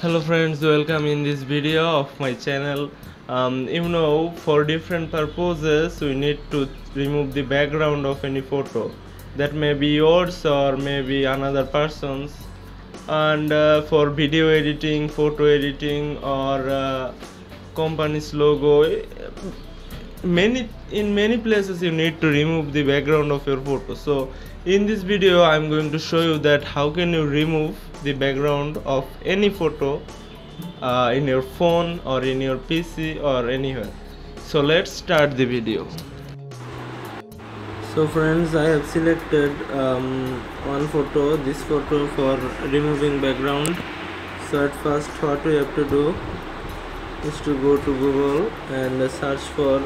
Hello friends, welcome in this video of my channel. For different purposes we need to remove the background of any photo. That may be yours or maybe another person's. And for video editing, photo editing, or company's logo, in many places you need to remove the background of your photo. So in this video I'm going to show you that how can you remove the background of any photo in your phone or in your PC or anywhere. So let's start the video. So friends, I have selected one photo, this photo, for removing background. So at first what we have to do is to go to Google and search for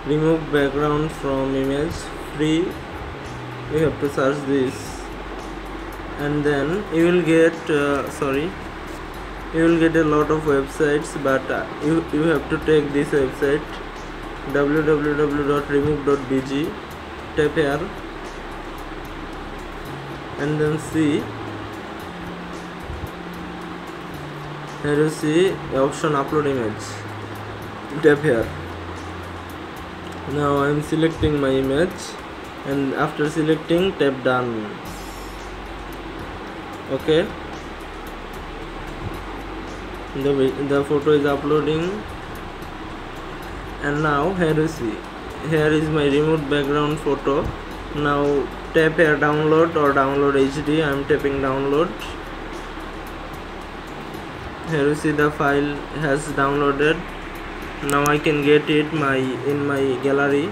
remove background from image free. You have to search this, and then you will get you will get a lot of websites, but you have to take this website, www.remove.bg. Tap here and then see, here you see the option upload image. Tap here. Now I am selecting my image, and after selecting, tap done. Okay, the photo is uploading, and now here you see, here is my removed background photo. Now tap here download or download HD. I am tapping download. Here you see the file has downloaded. Now I can get it in my gallery.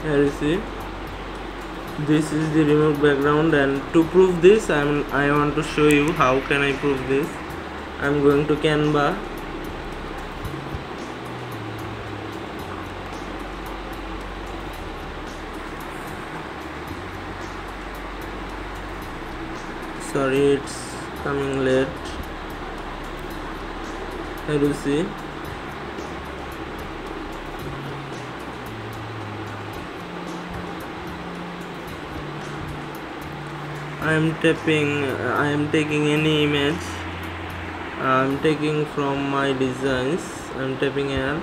Here you see, this is the removed background, and to prove this I want to show you how can I prove this. I am going to Canva. Sorry, it's coming late. Here you see, I am taking any image. I am taking from my designs. I am tapping here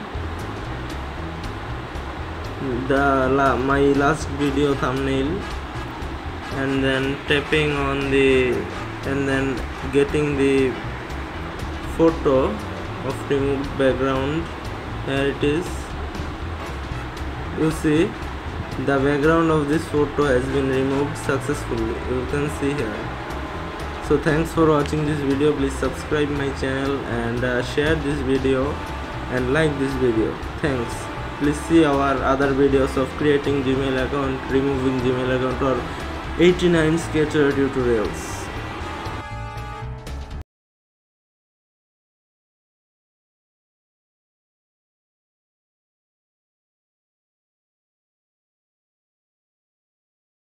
my last video thumbnail, and then tapping on and then getting the photo of removed background. Here it is. You see, the background of this photo has been removed successfully. You can see here. So thanks for watching this video. Please subscribe my channel and share this video and like this video. Thanks. Please see our other videos of creating Gmail account, removing Gmail account, or 89 Sketcher tutorials.